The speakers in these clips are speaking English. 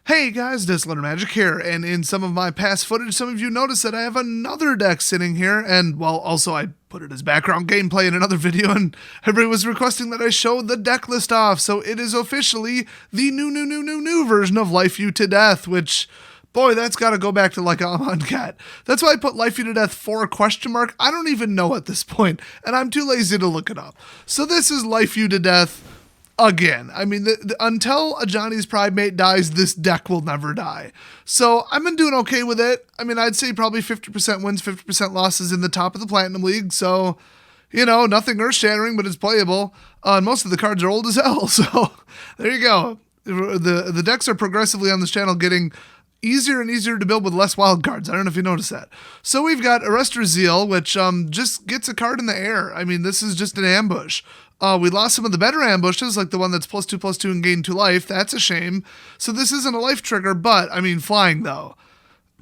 Hey guys, Disclaimer Magic here, and in some of my past footage, some of you noticed that I have another deck sitting here, and well, also I put it as background gameplay in another video, and everybody was requesting that I show the deck list off, so it is officially the new version of Life You to Death, which, boy, that's gotta go back to like Amon Cat. That's why I put Life You to Death for a question mark. I don't even know at this point, and I'm too lazy to look it up. So this is Life You to Death. Again, I mean, until Ajani's Pridemate dies, this deck will never die. So I've been doing okay with it. I mean, I'd say probably 50% wins, 50% losses in the top of the Platinum League. So, you know, nothing earth-shattering, but it's playable. Most of the cards are old as hell. So there you go. The decks are progressively on this channel getting easier and easier to build with less wild cards. I don't know if you noticed that. So we've got Zeal, which just gets a card in the air. I mean, this is just an ambush. We lost some of the better ambushes, like the one that's +2/+2 and gain 2 life. That's a shame. So this isn't a life trigger, but, I mean, flying, though.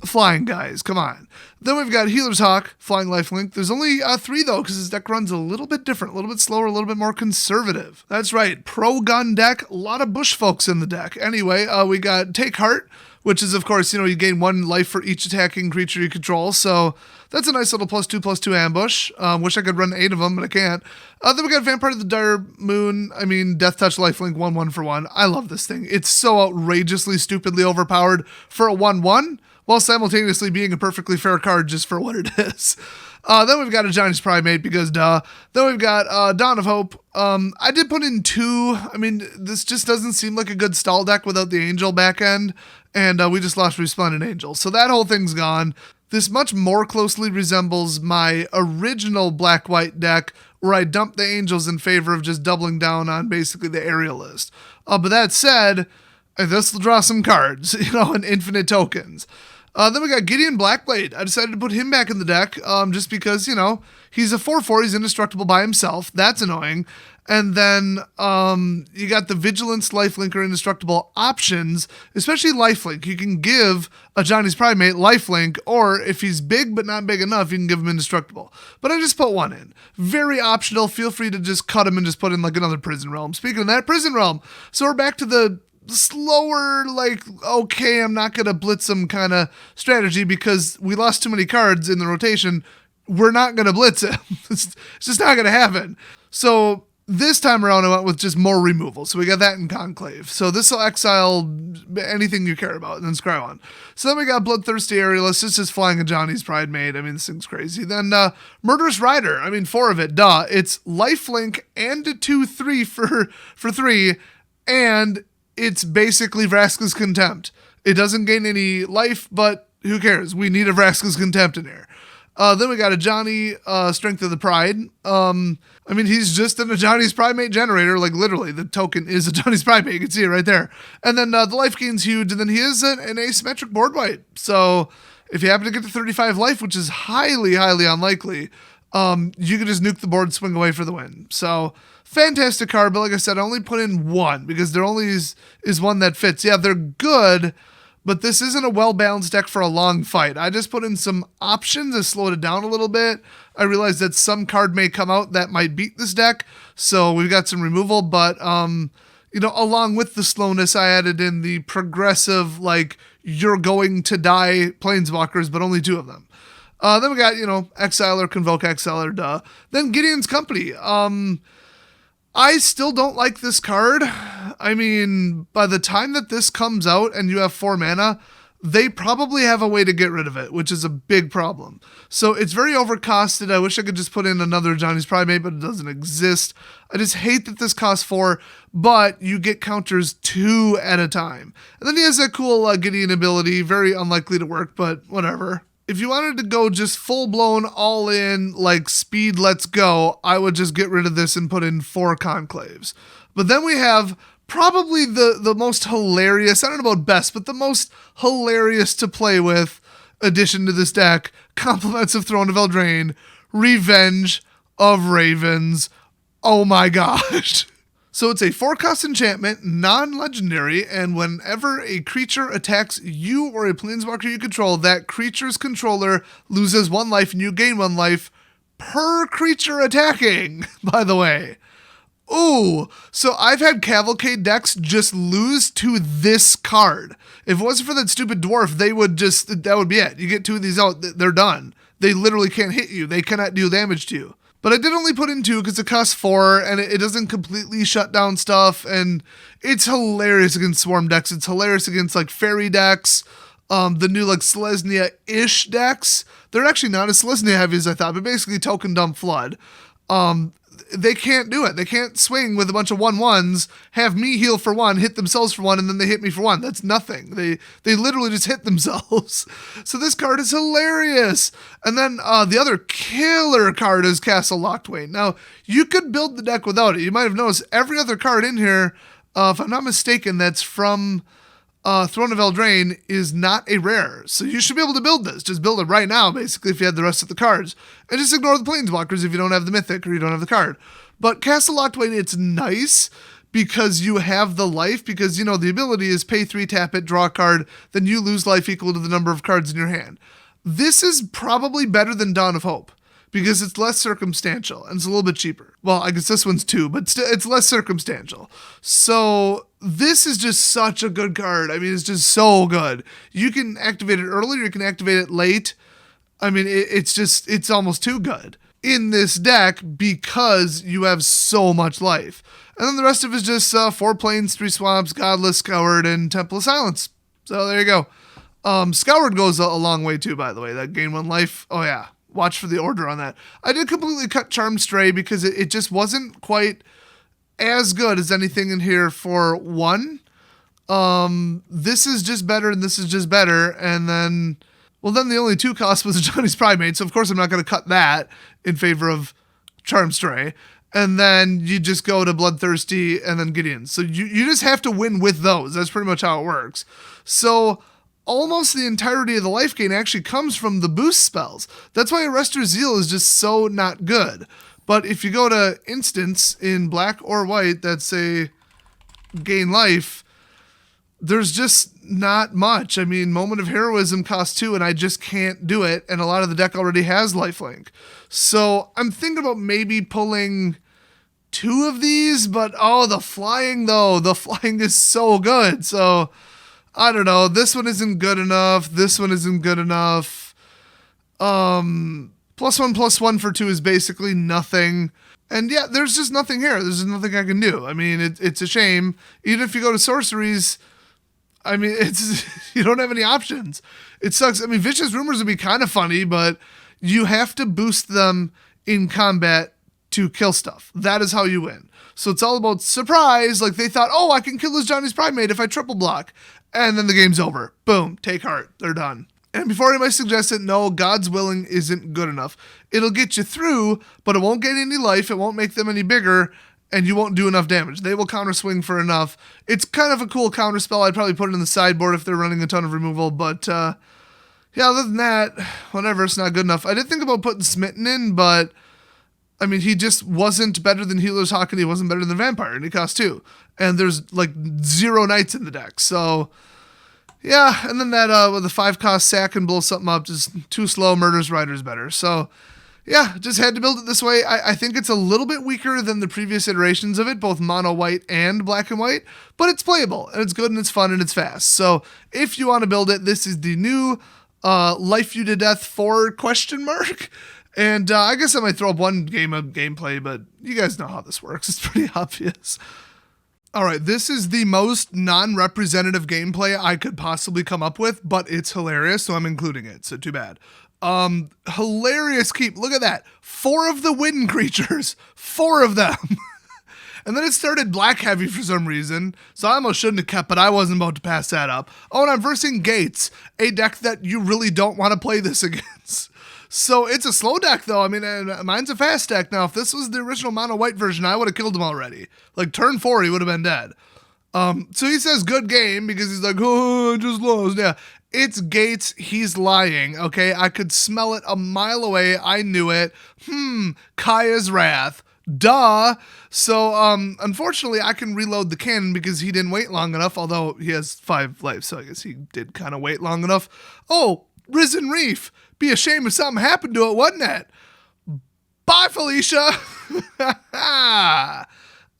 Flying, guys, come on. Then we've got Healer's Hawk, flying lifelink. There's only 3, though, because his deck runs a little bit different, a little bit slower, a little bit more conservative. That's right, pro-gun deck, a lot of bush folks in the deck. Anyway, we got Take Heart, which is, of course, you know, you gain 1 life for each attacking creature you control, so that's a nice little +2/+2 ambush. Wish I could run 8 of them, but I can't. Then we got Vampire of the Dire Moon. I mean, Death Touch lifelink, 1/1 for 1. I love this thing. It's so outrageously, stupidly overpowered for a 1/1, while simultaneously being a perfectly fair card just for what it is. Then we've got Ajani's Pridemate, because duh. Then we've got Dawn of Hope. I did put in 2. I mean, this just doesn't seem like a good stall deck without the Angel back end, and we just lost Resplendent Angel. So that whole thing's gone. This much more closely resembles my original black-white deck, where I dumped the Angels in favor of just doubling down on basically the Aerialist. But that said, this will draw some cards, you know, and infinite tokens. Then we got Gideon Blackblade. I decided to put him back in the deck just because, you know, he's a 4/4. He's indestructible by himself. That's annoying. And then you got the Vigilance, Lifelink, or Indestructible options, especially Lifelink. You can give Ajani's Pridemate Lifelink, or if he's big but not big enough, you can give him Indestructible. But I just put 1 in. Very optional. Feel free to just cut him and just put in like another Prison Realm. Speaking of that, Prison Realm. So we're back to the slower, like, okay, I'm not going to blitz him kind of strategy because we lost too many cards in the rotation. We're not going to blitz him. It's just not going to happen. So this time around, I went with just more removal. So we got that in Conclave. So this will exile anything you care about and then scry on. So then we got Bloodthirsty Aerialist. This is flying Ajani's Pridemate. I mean, this thing's crazy. Then Murderous Rider. I mean, 4 of it. Duh. It's lifelink and a 2/3 for 3. And it's basically Vraska's Contempt. It doesn't gain any life, but who cares? We need a Vraska's Contempt in here. Then we got Ajani, Strength of the Pride. I mean, he's just an Ajani's Pridemate generator. Like, literally, the token is Ajani's Pridemate. You can see it right there. And then the life gain's huge, and then he is an asymmetric board wipe. So if you happen to get to 35 life, which is highly, highly unlikely, you can just nuke the board, swing away for the win. So fantastic card, but like I said, I only put in 1 because there only is 1 that fits. Yeah, they're good, but this isn't a well-balanced deck for a long fight. I just put in some options to slow it down a little bit. I realized that some card may come out that might beat this deck, so we've got some removal, but, you know, along with the slowness, I added in the progressive, like, you're going to die Planeswalkers, but only 2 of them. Then we got, you know, Exiler, Convoke Exiler, duh. Then Gideon's Company. I still don't like this card. I mean, by the time that this comes out and you have 4 mana, they probably have a way to get rid of it, which is a big problem. So it's very overcosted. I wish I could just put in another Ajani's Pridemate, but it doesn't exist. I just hate that this costs 4, but you get counters 2 at a time. And then he has that cool Gideon ability, very unlikely to work, but whatever. If you wanted to go just full-blown, all-in, like, speed, let's go, I would just get rid of this and put in 4 Conclaves. But then we have probably the most hilarious, I don't know about best, but the most hilarious to play with addition to this deck, Compliments of Throne of Eldraine, Revenge of Ravens. Oh my gosh. So it's a 4-cost enchantment, non-legendary, and whenever a creature attacks you or a planeswalker you control, that creature's controller loses 1 life and you gain 1 life per creature attacking, by the way. Ooh, so I've had Cavalcade decks just lose to this card. If it wasn't for that stupid dwarf, that would be it. You get 2 of these out, they're done. They literally can't hit you. They cannot deal damage to you. But I did only put in 2 because it costs 4, and it doesn't completely shut down stuff, and it's hilarious against Swarm decks. It's hilarious against, like, Fairy decks, the new, like, Selesnya-ish decks. They're actually not as Selesnya heavy as I thought, but basically Token Dump Flood. They can't do it. They can't swing with a bunch of 1/1s, have me heal for 1, hit themselves for 1, and then they hit me for 1. That's nothing. They literally just hit themselves. So this card is hilarious. And then the other killer card is Castle Locthwain. Now, you could build the deck without it. You might have noticed every other card in here, if I'm not mistaken, that's from Throne of Eldraine is not a rare. So you should be able to build this. Just build it right now, basically, if you had the rest of the cards. And just ignore the Planeswalkers if you don't have the Mythic or you don't have the card. But Castle Locthwain, it's nice because you have the life, because, the ability is pay 3, tap it, draw a card, then you lose life equal to the number of cards in your hand. This is probably better than Dawn of Hope, because it's less circumstantial and it's a little bit cheaper. Well, I guess this one's 2, but it's less circumstantial. So this is just such a good card. I mean, it's just so good. You can activate it early or you can activate it late. I mean, it's almost too good in this deck because you have so much life. And then the rest of it is just 4 plains, 3 swamps, Godless, Scoured, and Temple of Silence. So there you go. Scoured goes a long way too, by the way. That gain 1 life. Oh yeah. Watch for the order on that. I did completely cut Charmed Stray because it just wasn't quite as good as anything in here for 1. This is just better and this is just better. And then the only 2 cost was Ajani's Pridemate. So of course I'm not going to cut that in favor of Charmed Stray. And then you just go to Bloodthirsty and then Gideon. So you just have to win with those. That's pretty much how it works. So almost the entirety of the life gain actually comes from the boost spells. That's why Arrestor Zeal is just so not good. But if you go to instants in black or white that say gain life, there's just not much. I mean, Moment of Heroism costs 2 and I just can't do it. And a lot of the deck already has lifelink. So I'm thinking about maybe pulling 2 of these, but the flying though. The flying is so good. So I don't know. This one isn't good enough. This one isn't good enough. +1/+1 for 2 is basically nothing. And yeah, there's just nothing here. There's just nothing I can do. I mean, it's a shame. Even if you go to sorceries, I mean, you don't have any options. It sucks. I mean, Vicious Rumors would be kind of funny, but you have to boost them in combat to kill stuff. That is how you win. So it's all about surprise. Like they thought, I can kill this Johnny's Pridemate if I triple block. And then the game's over. Boom. Take heart. They're done. And before anybody suggests it, no, God's Willing isn't good enough. It'll get you through, but it won't get any life. It won't make them any bigger, and you won't do enough damage. They will counter swing for enough. It's kind of a cool counter spell. I'd probably put it in the sideboard if they're running a ton of removal, but yeah, other than that, whatever, it's not good enough. I did think about putting Smitten in, but I mean, he just wasn't better than Healer's Hawk, and he wasn't better than Vampire, and he cost 2. And there's like 0 knights in the deck, so yeah. And then that with the 5 cost sack and blow something up, just too slow. Murderous Rider is better. So yeah, just had to build it this way. I think it's a little bit weaker than the previous iterations of it, both mono white and black and white, but it's playable and it's good and it's fun and it's fast. So if you want to build it, this is the new Life You to Death 4 ? And I guess I might throw up 1 game of gameplay, but you guys know how this works. It's pretty obvious. All right, this is the most non-representative gameplay I could possibly come up with, but it's hilarious, so I'm including it, so too bad. Hilarious keep. Look at that. 4 of the wind creatures. 4 of them. And then it started black heavy for some reason, so I almost shouldn't have kept, but I wasn't about to pass that up. Oh, and I'm versing Gates, a deck that you really don't want to play this against. So it's a slow deck, though. I mean, mine's a fast deck. Now, if this was the original mono white version, I would have killed him already. Like, turn 4, he would have been dead. So he says good game because he's like, I just lost. Yeah, it's Gates. He's lying, okay? I could smell it a mile away. I knew it. Kaya's Wrath. Duh. So, unfortunately, I can reload the cannon because he didn't wait long enough, although he has 5 lives, so I guess he did kind of wait long enough. Oh, Risen Reef. Be a shame if something happened to it, wouldn't it? Bye, Felicia.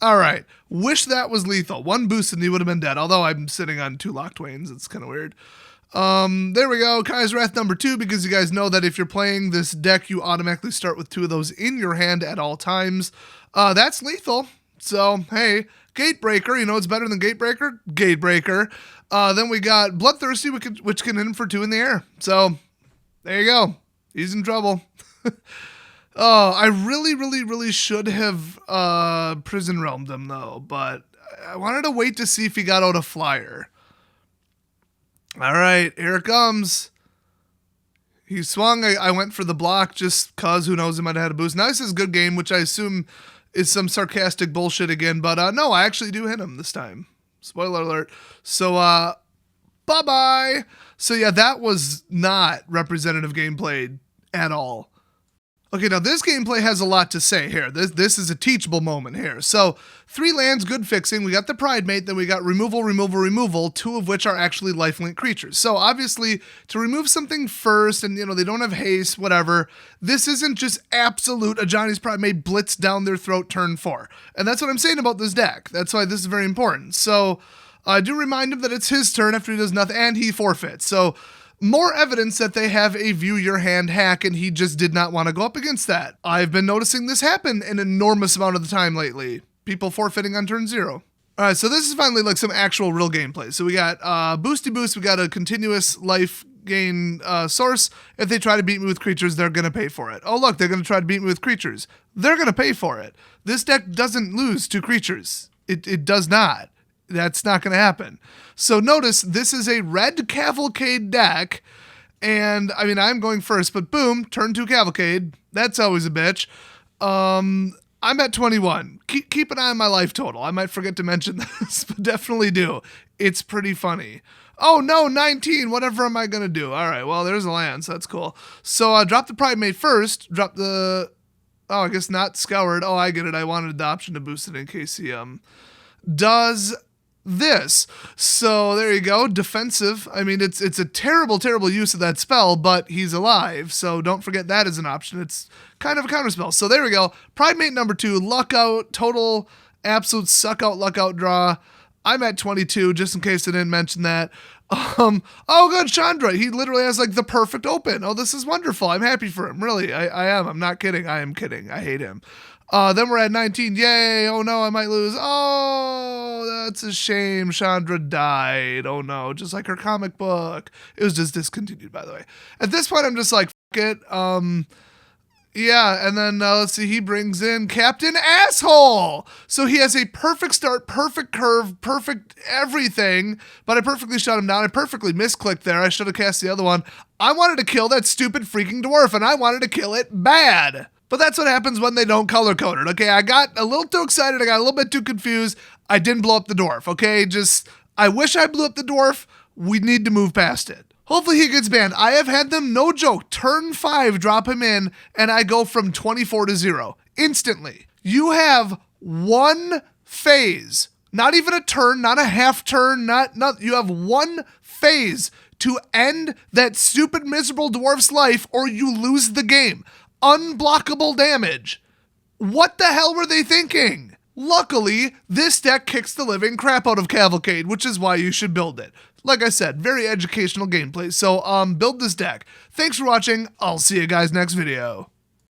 All right. Wish that was lethal. One boost and he would have been dead. Although I'm sitting on 2 Locthwains. It's kind of weird. There we go. Kai's Wrath number 2, because you guys know that if you're playing this deck, you automatically start with 2 of those in your hand at all times. That's lethal. So, hey, Gatebreaker, you know it's better than Gatebreaker? Gatebreaker. Then we got Bloodthirsty, which can hit him for 2 in the air. So, there you go. He's in trouble. Oh, I really should have Prison Realmed him, though. But I wanted to wait to see if he got out a flyer. All right, here it comes. He swung. I went for the block just because who knows, he might have had a boost. Now he says good game, which I assume is some sarcastic bullshit again. But no, I actually do hit him this time. Spoiler alert. So, bye-bye. So, yeah, that was not representative gameplay at all. Okay, now this gameplay has a lot to say here. This is a teachable moment here. So, 3 lands, good fixing. We got the Pridemate, then we got removal, 2 of which are actually lifelink creatures. So, obviously, to remove something first, and, they don't have haste, whatever, this isn't just absolute Ajani's Pridemate blitz down their throat turn 4. And that's what I'm saying about this deck. That's why this is very important. So, I do remind him that it's his turn after he does nothing, and he forfeits. So, more evidence that they have a view your hand hack, and he just did not want to go up against that. I've been noticing this happen an enormous amount of the time lately. People forfeiting on turn 0. All right, so this is finally like some actual real gameplay. So we got Boosty Boost, we got a continuous life gain source. If they try to beat me with creatures, they're going to pay for it. Oh, look, they're going to try to beat me with creatures. They're going to pay for it. This deck doesn't lose to creatures. It does not. That's not going to happen. So notice this is a red Cavalcade deck, and I mean, I'm going first, but boom, turn 2 Cavalcade. That's always a bitch. I'm at 21. Keep an eye on my life total. I might forget to mention this, but definitely do. It's pretty funny. Oh no, 19. Whatever am I going to do? All right, well, there's a land, so that's cool. So drop the Pridemate first. Drop the... Oh, I guess not Scoured. Oh, I get it. I wanted the option to boost it in case he does this. So there you go. Defensive. I mean, it's a terrible use of that spell, but he's alive. So don't forget that is an option. It's kind of a counterspell. So there we go. Pridemate number 2. Luck out. Total absolute suck out, luck out draw. I'm at 22, just in case I didn't mention that. Oh, good, Chandra. He literally has like the perfect open. Oh, this is wonderful. I'm happy for him. Really, I am. I'm not kidding. I am kidding. I hate him. Then we're at 19. Yay. Oh no, I might lose. Oh, that's a shame. Chandra died. Oh no, just like her comic book. It was just discontinued, by the way. At this point, I'm just like, fuck it. Yeah, and then let's see, he brings in Captain Asshole. So he has a perfect start, perfect curve, perfect everything, but I perfectly shut him down. I perfectly misclicked there. I should have cast the other one. I wanted to kill that stupid freaking dwarf, and I wanted to kill it bad. But that's what happens when they don't color code it, okay? I got a little too excited. I got a little bit too confused. I didn't blow up the dwarf, okay? I wish I blew up the dwarf. We need to move past it. Hopefully he gets banned. I have had them, no joke, turn 5, drop him in, and I go from 24 to 0. Instantly. You have 1 phase. Not even a turn, not a half turn, not you have 1 phase to end that stupid, miserable dwarf's life, or you lose the game. Unblockable damage. What the hell were they thinking? Luckily, this deck kicks the living crap out of Cavalcade, which is why you should build it. Like I said, very educational gameplay, so build this deck. Thanks for watching. I'll see you guys next video.